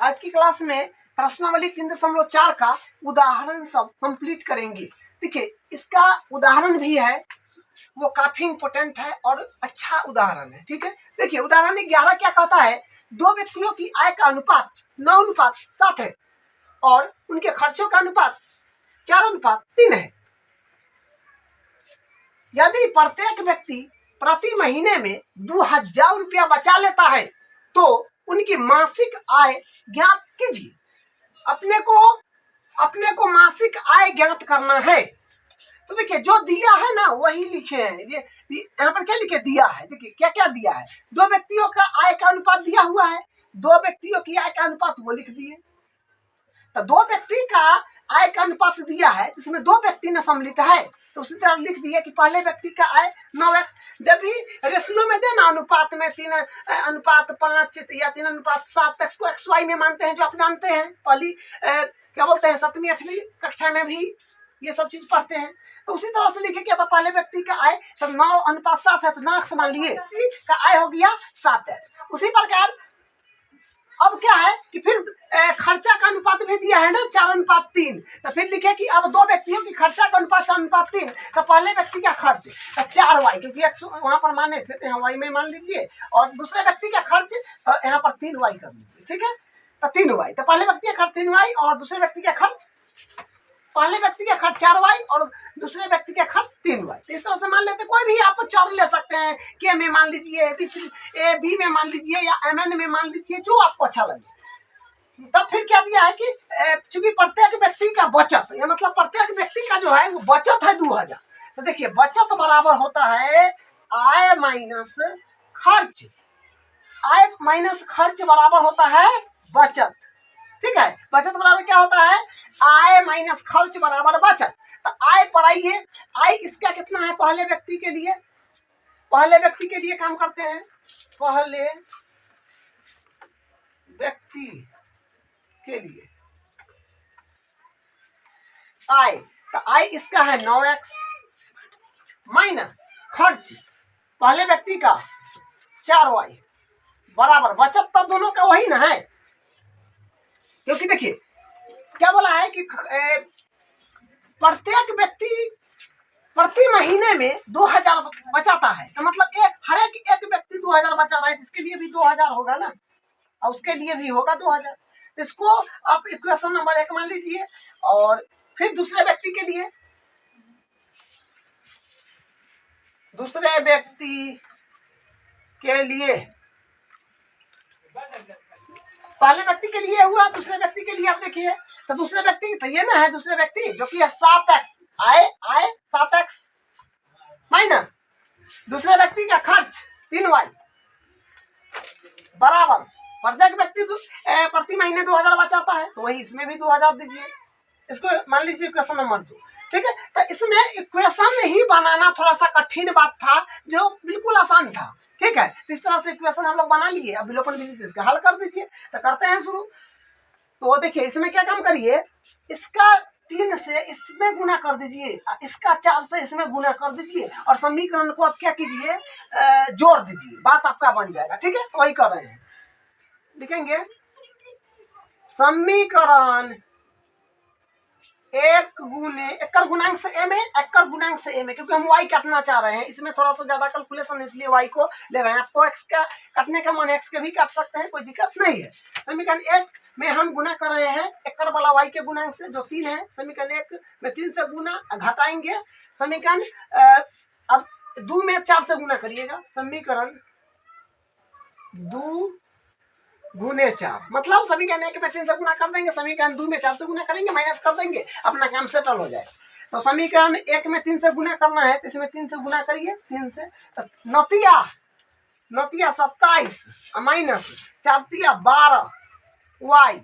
आज की क्लास में प्रश्नावली 3.4 का उदाहरण सब कंप्लीट करेंगे। देखिए, इसका उदाहरण भी है, वो काफी इंपोर्टेंट है और अच्छा उदाहरण है। ठीक है, देखिए उदाहरण 11 क्या कहता है, दो व्यक्तियों की आय का अनुपात 9:7 है और उनके खर्चों का अनुपात 4:3 है। यदि प्रत्येक व्यक्ति प्रति महीने में 2000 रुपया बचा लेता है तो उनकी मासिक आय ज्ञात कीजिए। अपने को मासिक आय ज्ञात करना है। तो देखिए, जो दिया है ना वही लिखे हैं। ये यहाँ पर क्या लिखे दिया है, देखिए क्या क्या दिया है। दो व्यक्तियों का आय का अनुपात दिया हुआ है, दो व्यक्तियों की आय का अनुपात वो लिख दिए। तो दो व्यक्ति का आय का अनुपात दिया है, इसमें दो व्यक्ति ने सम्मिलित है, तो उसी तरह लिख दिया कि पहले व्यक्ति का आय 9x। जब भी रेशियो में देना, अनुपात में 3:5 या 3:7 को XY में मानते हैं, जो आप जानते हैं। पहली क्या बोलते हैं, 7वीं 8वीं कक्षा में भी ये सब चीज पढ़ते हैं। तो उसी तरह से लिखे क्या था, पहले व्यक्ति का आय तो 9:7 है, तो 9x मान लिए का आय हो गया 7x। उसी प्रकार अब क्या है कि फिर खर्चा का अनुपात भी दिया है ना 4:3, तो फिर लिखे कि अब दो व्यक्तियों की खर्चा का अनुपात 4:3, तो पहले व्यक्ति का खर्च 4y, क्योंकि x वहां पर माने थे तो यहाँ y में मान लीजिए, और दूसरे व्यक्ति का खर्च यहाँ पर 3y कर लीजिए। ठीक है, तो 3y, तो पहले व्यक्ति का खर्च 3y और दूसरे व्यक्ति का खर्च, पहले व्यक्ति का खर्च 4y और दूसरे व्यक्ति का खर्च 3y। तो इस तरह से मान लेते, कोई भी आप 4 ले सकते हैं, के में मान लीजिए, बी में मान लीजिए, या mn में मान लीजिए, जो आपको अच्छा लगे। तब फिर क्या दिया है कि चूंकि प्रत्येक व्यक्ति का बचत, या मतलब प्रत्येक व्यक्ति का जो है वो बचत है 2000। तो देखिए, बचत बराबर होता है आय माइनस खर्च। आय माइनस खर्च बराबर होता है बचत। ठीक है, बचत बराबर क्या होता है, आय माइनस खर्च बराबर बचत। तो आय पढ़ाइए, आय इसका कितना है, पहले व्यक्ति के लिए काम करते हैं। पहले व्यक्ति के लिए आय, तो आय इसका है 9x माइनस खर्च पहले व्यक्ति का 4y बराबर बचत। तो दोनों का वही ना है, क्योंकि देखिए क्या बोला है कि प्रत्येक व्यक्ति प्रति महीने में 2000 बचाता है, तो मतलब हर एक व्यक्ति 2000 बचा रहा है, इसके लिए भी 2000 होगा ना, और उसके लिए भी होगा 2000। तो इसको आप इक्वेशन नंबर 1 मान लीजिए। और फिर दूसरे व्यक्ति के लिए पहले व्यक्ति के लिए हुआ, दूसरे व्यक्ति के लिए आप देखिए, तो दूसरे व्यक्ति तो ये ना है, दूसरे व्यक्ति जो कि है 7x, आय 7x माइनस दूसरे व्यक्ति का खर्च 3y बराबर प्रत्येक व्यक्ति प्रति महीने 2000 बचाता है, तो वही इसमें भी 2000 दीजिए। इसको मान लीजिए इक्वेशन नंबर 2। ठीक है, तो इसमें इक्वेशन ही बनाना थोड़ा सा कठिन बात था, जो बिल्कुल आसान था। ठीक है, इस तरह से इक्वेशन हम लोग बना लिए। अब विलोपन विधि से इसका हल कर दीजिए। तो करते हैं शुरू। तो देखिए, इसमें क्या काम करिए, इसका 3 से इसमें गुना कर दीजिए, इसका 4 से इसमें गुना कर दीजिए, और समीकरण को आप क्या कीजिए, जोड़ दीजिए, बात आपका बन जाएगा। ठीक है, वही कर रहे हैं, लिखेंगे समीकरण 1 गुने एक्कर गुणांक से m है, एक्कर गुणांक से m है, क्योंकि हम y काटना चाह रहे हैं। इसमें थोड़ा सा ज्यादा कैलकुलेशन, इसलिए y को ले रहे हैं। आपको x का काटने का मन x के भी काट सकते हैं, कोई दिक्कत नहीं है। समीकरण 1 में हम गुना कर रहे हैं एक्कर वाला y के गुणांक से, जो 3 है। समीकरण 1 में 3 से गुना घटाएंगे, समीकरण अब 2 में 4 से गुना करिएगा, समीकरण 2 गुने 4, मतलब समीकरण 1 में 3 से गुना कर देंगे, समीकरण 2 में 4 से गुना करेंगे, माइनस कर देंगे, अपना काम सेटल हो जाएगा। तो समीकरण 1 में 3 से गुना करना है, तो इसमें 3 से गुना करिए, 3 से, तो नतिया 27 माइनस 4 तिया 12 y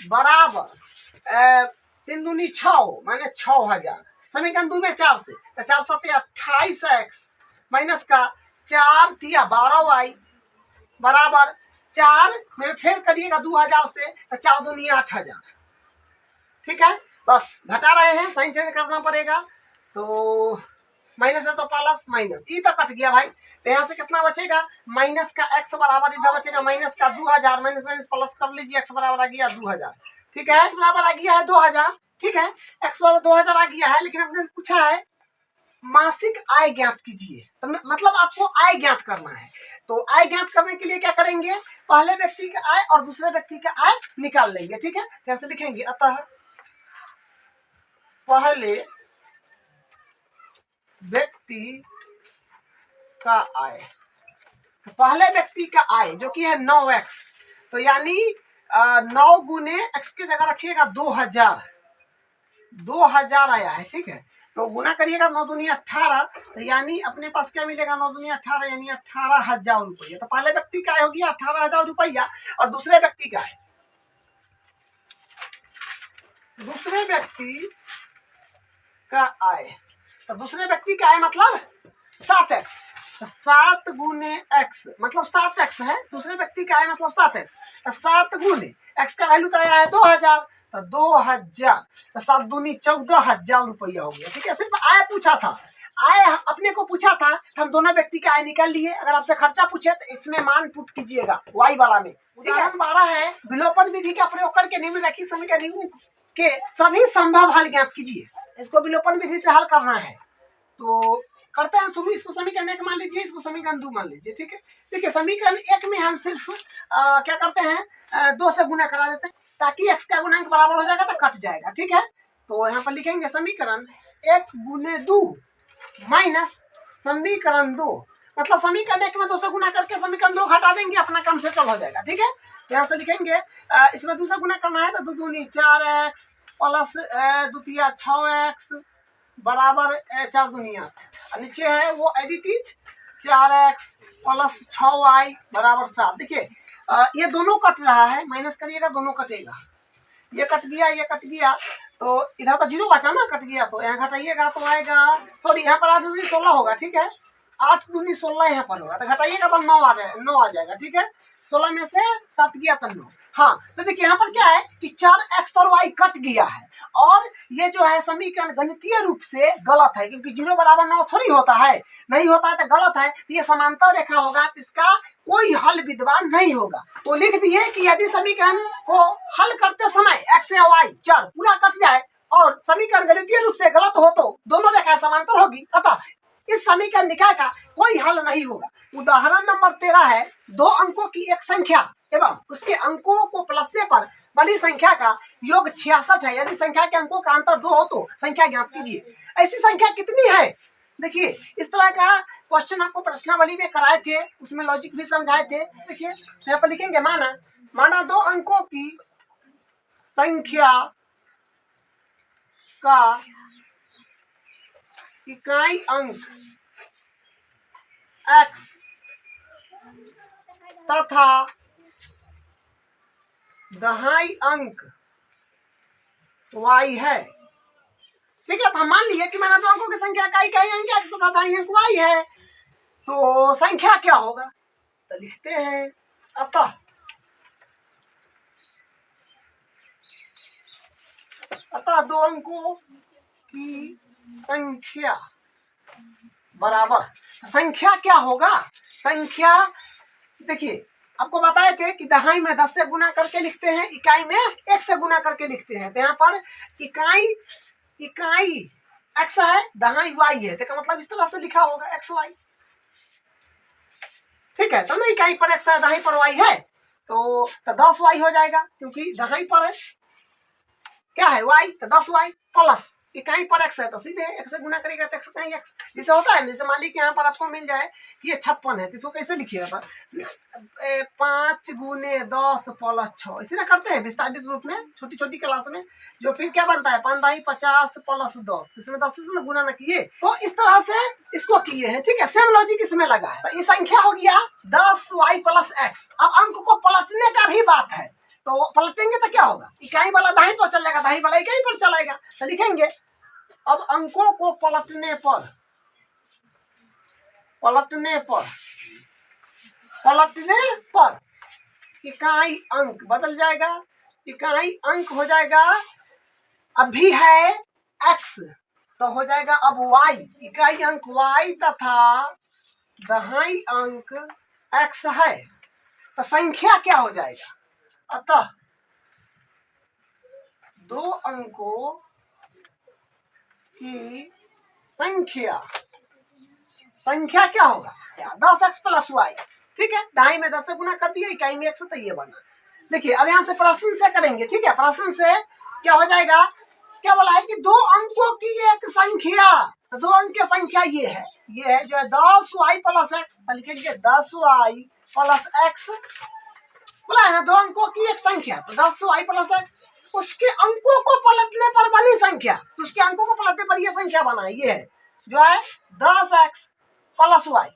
बराबर 3 दूनी 6 माइनस 6000। समीकरण 2 में 4 से, तो 4 7 28x माइनस का 4 तिया 12y बराबर 4 में फिर करिएगा 2000 से, तो 4 दूनी 8000। ठीक है, बस घटा रहे हैं, साइन चेंज करना पड़ेगा। तो माइनस है तो प्लस माइनस, ई तो कट गया भाई। तो यहाँ से कितना बचेगा, माइनस का x बराबर इधर बचेगा माइनस का 2000, माइनस माइनस प्लस कर लीजिए, x बराबर आ गया 2000। ठीक है, x बराबर आ गया है 2000। ठीक है, x बराबर 2000 आ गया है, लेकिन आपने पूछा है मासिक आय ज्ञात कीजिए, तो मतलब आपको आय ज्ञात करना है। तो आय ज्ञात करने के लिए क्या करेंगे, पहले व्यक्ति का आय और दूसरे व्यक्ति का आय निकाल लेंगे। ठीक है, कैसे लिखेंगे, अतः पहले व्यक्ति का आय, तो पहले व्यक्ति का आय जो कि है 9x, तो यानी 9 गुने x की जगह रखिएगा 2000, 2000 आया है। ठीक है, तो गुना करिएगा 9 दूनी 18, तो यानी अपने पास क्या मिलेगा, 9 दूनी 18 यानी 18,000 रुपया। तो पहले व्यक्ति का आय हो गया 18,000 रुपया, और दूसरे व्यक्ति का आय, दूसरे व्यक्ति का आय, तो दूसरे व्यक्ति का आय मतलब 7x, तो 7 गुने x मतलब 7x है, दूसरे व्यक्ति का आय मतलब 7x, तो 7 गुने x का वैल्यू तो आया है 2000, तो 2000, तो 7 दूनी 14,000 रुपया हो गया। ठीक है, सिर्फ आय पूछा था, आय अपने को पूछा था, तो हम दोनों व्यक्ति का आय निकाल लिए। अगर आपसे खर्चा पूछे तो इसमें मान पुट कीजिएगा y वाला में। उदाहरण 12 है, विलोपन विधि का प्रयोग करके निम्नलिखित समीकरण के सभी संभव हल ज्ञात कीजिए। इसको विलोपन विधि से हल करना है, तो करते हैं शुरू। इसको समीकरण 1 मान लीजिए, इसको समीकरण 2 मान लीजिए। ठीक है, देखिए समीकरण 1 में हम सिर्फ क्या करते हैं, 2 से गुना करा देते हैं, ताकि x का गुणांक बराबर हो जाएगा तो कट जाएगा। ठीक है, तो यहाँ पर लिखेंगे समीकरण 1 गुने 2 माइनस समीकरण 2, मतलब समीकरण 1 में 2 से गुना करके समीकरण 2 घटा देंगे, अपना काम सेटल हो जाएगा। ठीक है, यहाँ से लिखेंगे इसमें 2 से गुना करना है, तो 2 दूनी 4x प्लस 2 तिया 6x बराबर 4 दूनी 8, नीचे है वो एडिटिज 4x प्लस 6y बराबर 7। देखिए ये दोनों कट रहा है, माइनस करिएगा दोनों कटेगा, ये कट गया ये कट गया, तो इधर तो 0 बचा ना, कट गया, तो यहाँ घटाइएगा तो आएगा, सॉरी यहाँ पर 8 दूनी 16 होगा। ठीक है, 8 दूनी 16 यहाँ पर होगा, तो घटाइएगा तो 9 आ जाएगा। ठीक है, 16 में से 7 गया तो 9। हाँ, तो देखिए यहाँ पर क्या है कि 4x और y कट गया है, और ये जो है समीकरण गणितीय रूप से गलत है, क्योंकि 0 बराबर 9 थोड़ी होता है, नहीं होता है तो गलत है। तो ये समांतर रेखा होगा, तो इसका कोई हल विद्यमान नहीं होगा। तो लिख दिए कि यदि समीकरण को हल करते समय x या y चर पूरा कट जाए और समीकरण गणितीय रूप से गलत हो, तो दोनों रेखाएं समांतर होगी, अतः इस समीकरण निकाय का कोई हल नहीं होगा। उदाहरण नंबर 13 है, 2 अंकों की एक संख्या एवं उसके अंकों को पलटने पर बड़ी संख्या का योग 66 है। यदि संख्या के अंकों का अंतर 2 हो तो संख्या ज्ञात कीजिए। ऐसी संख्या कितनी है, देखिए इस तरह का क्वेश्चन आपको प्रश्नावली में कराए थे, उसमें लॉजिक भी समझाए थे। देखिए यहाँ पर लिखेंगे, माना 2 अंकों की संख्या का इकाई अंक x तथा दहाई अंक y है। ठीक है, तो हम मान लिए कि मैंने 2 अंकों की संख्या का इकाई अंक x तथा दहाई अंक y है, तो संख्या क्या होगा, तो लिखते हैं अतः 2 अंकों की संख्या बराबर, संख्या क्या होगा, संख्या देखिए आपको बताए थे कि दहाई में 10 से गुना करके लिखते हैं, इकाई में 1 से गुना करके लिखते हैं। तो यहाँ पर इकाई x है, दहाई y है, तो मतलब इस तरह से लिखा होगा xy। ठीक है, तो ना इकाई पर x है, दहाई पर y है, तो 10y हो जाएगा, क्योंकि दहाई पर है क्या है y, तो 10y प्लस इकाई पर x है, तो सीधे x से गुना करेगा तो x इकाई x, जिसे होता है। जैसे मान ली कि यहाँ पर आपको मिल जाए ये 56 है, तो इसको कैसे लिखिएगा, 5 गुने 10 प्लस 6, इसी ना करते हैं विस्तारित रूप में छोटी छोटी क्लास में, जो फिर क्या बनता है 5 दाई 50 प्लस 10, इसमें 10 से गुना ना किए, तो इस तरह से इसको किए हैं। ठीक है, सेम लॉजिक इसमें लगा है। तो ये संख्या हो गया 10y प्लस x। अब अंक को पलटने का भी बात है, तो पलटेंगे तो क्या होगा, इकाई वाला दाहिने पर चलेगा, दाहिने वाला इकाई पर चलेगा, तो लिखेंगे अब अंकों को पलटने पर इकाई अंक बदल जाएगा, इकाई अंक हो जाएगा, अभी है x, तो हो जाएगा अब y, इकाई अंक y तथा दहाई अंक x है, तो संख्या क्या हो जाएगा? अतः दो अंकों की संख्या क्या होगा? 10x plus Y. ठीक है, दहाई में 10 से गुना कर दिया, इकाई में 1 तो ये बना। देखिए अब यहाँ से प्रश्न से करेंगे। ठीक है, प्रश्न से क्या हो जाएगा? क्या बोला है कि दो अंकों की एक संख्या, तो दो अंक की संख्या ये है जो है 10y प्लस एक्स, लिखेंगे 10y प्लस एक्स, बोला है ना दो अंकों की एक संख्या, तो 10y प्लस एक्स, उसके अंकों को पलटने पर बनी संख्या, तो उसके अंकों को पलटने पर ये संख्या बना है, ये है जो है 10x प्लस वाई।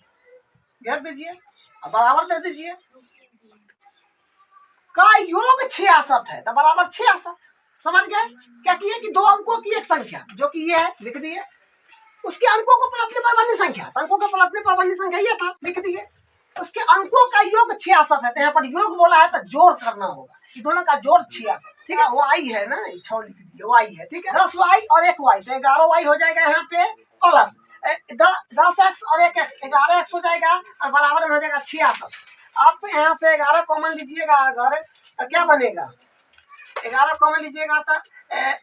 लिख दीजिए, बराबर दे दीजिए, का योग 66 है, तो बराबर 66। समझ गए? क्या किए कि दो अंकों की एक संख्या जो कि ये है, लिख दिए, उसके अंकों को पलटने पर बनी संख्या, अंकों को पलटने पर बनी संख्या ये था, लिख दिए, उसके अंकों का योग 66 है, तो यहाँ पर योग बोला है तो जोड़ करना होगा, दोनों का जोड़ 66। ठीक है, वाई है ना, 6 लिख दिए, वाई है। ठीक है, 10y और 1y, तो 11y हो जाएगा यहाँ पे, प्लस 10x और 1x, 11x हो जाएगा, और बराबर में हो जाएगा 66। आप यहाँ से 11 कॉमन लीजिएगा, अगर तो क्या बनेगा? 11 कॉमन लीजिएगा तो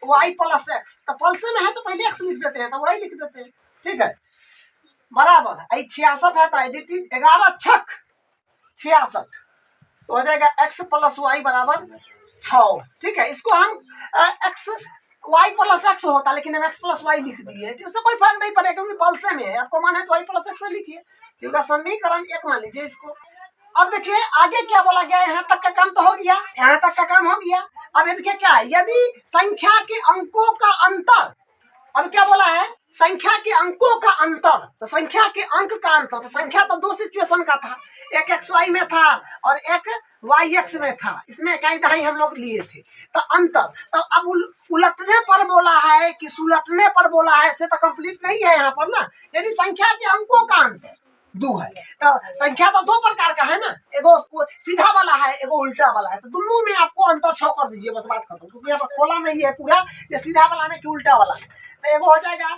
y प्लस एक्स, तो पल्स में है तो पहले x लिख देते हैं, तो y लिख देते हैं। ठीक है, बराबर 66 है, तो एडिटिंग 11 छक 66, तो हो जाएगा x प्लस वाई बराबर 6। ठीक है, इसको हम x y प्लस एक्स होता, लेकिन हम x प्लस वाई लिख दिए, तो उससे कोई फर्क नहीं पड़ेगा क्योंकि पल्से में है, आपको मान है तो y प्लस एक्स लिखिए, क्योंकि समीकरण 1 मान लीजिए इसको। अब देखिए आगे क्या बोला गया, यहाँ तक का काम तो हो गया, यहाँ तक का काम हो गया। अब ये देखिए क्या है, यदि संख्या के अंकों का अंतर, अब क्या बोला है, संख्या के अंकों का अंतर, तो संख्या के अंक का अंतर, तो संख्या तो दो सिचुएशन का था, एक xy में था और एक yx में था, इसमें इकाई दहाई हम लोग लिए थे, तो अंतर, तो अब उलटने पर बोला है कि सुलटने पर बोला है, से तो कंप्लीट नहीं है यहाँ पर ना, यदि संख्या के अंकों का अंतर दो है, तो संख्या तो दो प्रकार का है ना, एगो सीधा वाला है, एगो उल्टा वाला है, तो दोनों में आपको अंतर 6 कर दीजिए, बस बात खत्म, क्योंकि यहाँ पर खोला नहीं है पूरा, ये सीधा वाला में कि उल्टा वाला है, तो एगो हो जाएगा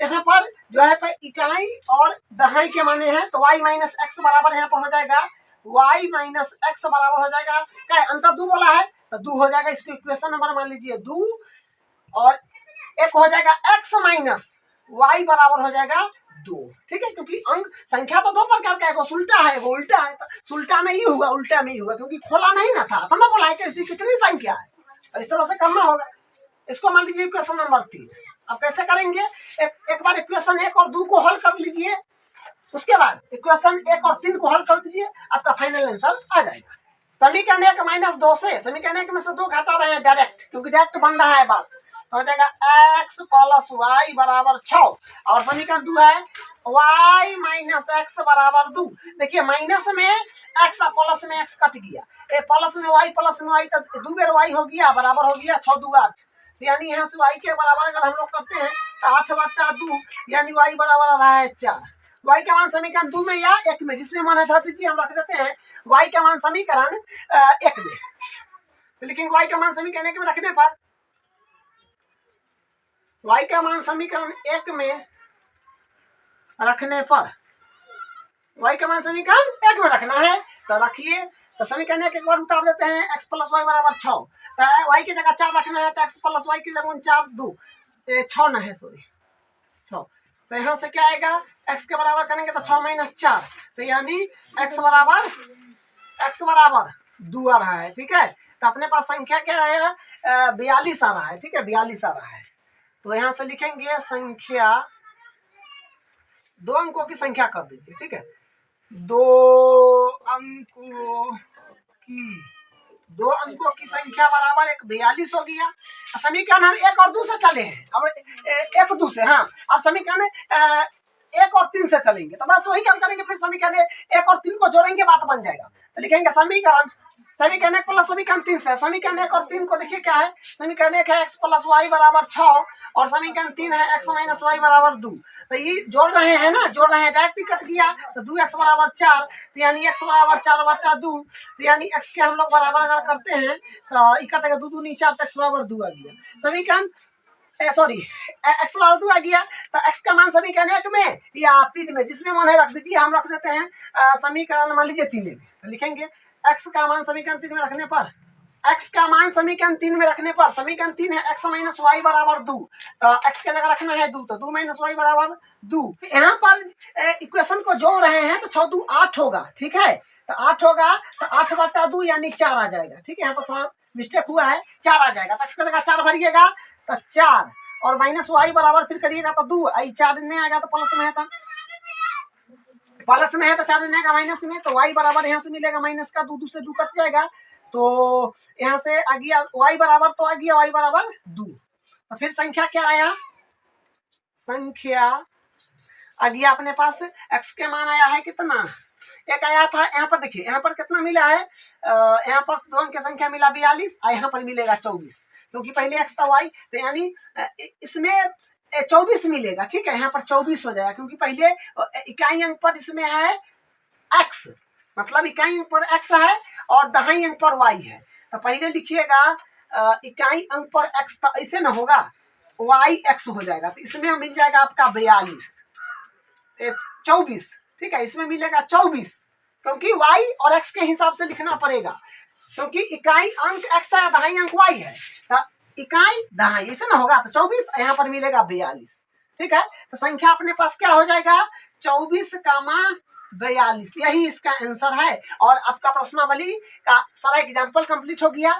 यहाँ पर जो है इकाई और दहाई के माने हैं, तो y माइनस एक्स बराबर यहाँ पर हो जाएगा y माइनस एक्स बराबर हो जाएगा, क्या अंतर दो बोला है तो दो हो जाएगा, इसको इक्वेशन नंबर मान लीजिए 2, और एक हो जाएगा x माइनस y बराबर हो जाएगा 2। ठीक है, क्योंकि अंक संख्या तो दो प्रकार का है, एगो सुल्टा है एगो उल्टा है, तो सुल्टा में ही हुआ उल्टा में ही हुआ, क्योंकि खोला नहीं ना था, तो मैं बोला है कि ऐसी कितनी संख्या है, तो इस तरह से करना होगा। इसको मान लीजिए इक्वेशन नंबर 3। अब कैसे करेंगे, एक बार इक्वेशन 1 और 2 को हल कर लीजिए, उसके बाद इक्वेशन 1 और 3 को हल कर दीजिए, आपका फाइनल आंसर आ जाएगा। समीकरण 1 माइनस 2 से समीकरण 1 में से 2 घटा रहे हैं डायरेक्ट, क्योंकि डायरेक्ट बन रहा है बात, तो हो जाएगा x प्लस वाई बराबर 6, और समीकरण 2 है y माइनस एक्स बराबर 2। देखिए माइनस में x और प्लस में x कट गया, प्लस में y प्लस में y, तो 2 बेर y हो गया, बराबर हो गया 6 2 8, यानी यहाँ से y के बराबर अगर हम लोग करते हैं तो 8 बटा 2, यानी y बराबर आ रहा है 4। y का मान समीकरण 2 में या 1 में, जिसमें मान है दीजिए, हम रख देते हैं y का मान समीकरण 1 में, तो लेकिन y का मान समीकरण 1 में रखने पर, y का मान समीकरण 1 में रखने पर, y का मान समीकरण 1 में रखना है, तो रखिए, तो समीकरण एक बार उतार देते हैं, x प्लस वाई बराबर 6, तो y की जगह 4 रखना है, तो x प्लस वाई की जगह 4 2 6 न है, सॉरी 6, तो यहाँ से क्या आएगा, x के बराबर करेंगे तो 6 माइनस 4, तो यानी x बराबर 2 आ रहा है। ठीक है, तो अपने पास संख्या क्या है, 42 आ रहा है। ठीक है, 42 आ रहा है, तो यहाँ से लिखेंगे संख्या, दो अंकों की संख्या कर दीजिए। ठीक है, दो अंकों की संख्या बराबर 42 हो गया। समीकरण हम 1 और 2 से चले हैं, अब 1 2 से, हाँ, अब समीकरण 1 और 3 से चलेंगे, तो बस वही काम करेंगे, फिर समीकरण 1 और 3 को जोड़ेंगे, बात बन जाएगा, तो लिखेंगे समीकरण 1 प्लस समीकरण 3 से, समीकरण 1 और 3 को देखिए क्या है, समीकरण 1 है x प्लस वाई बराबर 6, और समीकरण 3 है x माइनस वाई बराबर 2, तो ये जोड़ रहे हैं ना, जोड़ रहे हैं, डायरेक्ट ही कट गया, तो 2x बराबर 4, तो यानी x बराबर 4 बटा 2, तो यानी x के हम लोग बराबर अगर करते हैं तो ये कटेगा 2 2 4, तो x बराबर 2 आ गया। समीकरण सॉरी x बराबर 2 आ गया, तो x का मान समीकरण 1 में या 3 में, जिसमें मन है रख दीजिए। हम रख देते हैं समीकरण मान लीजिए 3 में, तो लिखेंगे x का मान समीकरण 3 में रखने पर, x का मान समीकरण 3 में रखने पर, समीकरण 3 है x माइनस वाई बराबर 2, तो x के जगह रखना है 2, तो 2 माइनस वाई बराबर 2। यहाँ पर इक्वेशन को जोड़ रहे हैं तो 6 2 8 होगा, ठीक है, तो 8 होगा, तो 8 बटा 2 यानी 4 आ जाएगा, ठीक है। यहाँ पर थोड़ा मिस्टेक हुआ है, 4 आ जाएगा, तो x के जगह 4 भरिएगा तो 4, और माइनस वाई बराबर फिर करिएगा तो 2, आई 4 नहीं आएगा तो प्लस में है, तो प्लस में है तो 4 नहीं आएगा माइनस में, तो y बराबर यहाँ से मिलेगा माइनस का 2, 2 से 2 कट जाएगा, तो यहाँ से आ गया y बराबर, तो आ गया y बराबर 2। तो फिर संख्या क्या आया, संख्या आ गया अपने पास, x के मान आया है कितना, एक आया था। यहाँ पर देखिए, यहाँ पर कितना मिला है, यहाँ पर 2 अंक की संख्या मिला 42, और यहाँ पर मिलेगा 24, क्योंकि पहले x था y, तो यानी इसमें 24 मिलेगा, ठीक है। यहाँ पर 24 हो जाएगा, क्योंकि पहले इकाई अंक पर इसमें है x, मतलब इकाई अंक पर x है और दहाई अंक पर y है, तो पहले लिखिएगा इकाई अंक पर x, तो ऐसे ना होगा, y x हो जाएगा, तो इसमें मिल जाएगा आपका 42 24, ठीक है, इसमें मिलेगा 24, क्योंकि y और x के हिसाब से लिखना पड़ेगा, क्योंकि इकाई अंक x है, दहाई अंक y है, तो इकाई दहाई, ऐसे ना होगा, तो 24, यहाँ पर मिलेगा 42, ठीक है। तो संख्या अपने पास क्या हो जाएगा, 24 का मान 42, यही इसका आंसर है। और आपका प्रश्नावली का सारा एग्जाम्पल कंप्लीट हो गया।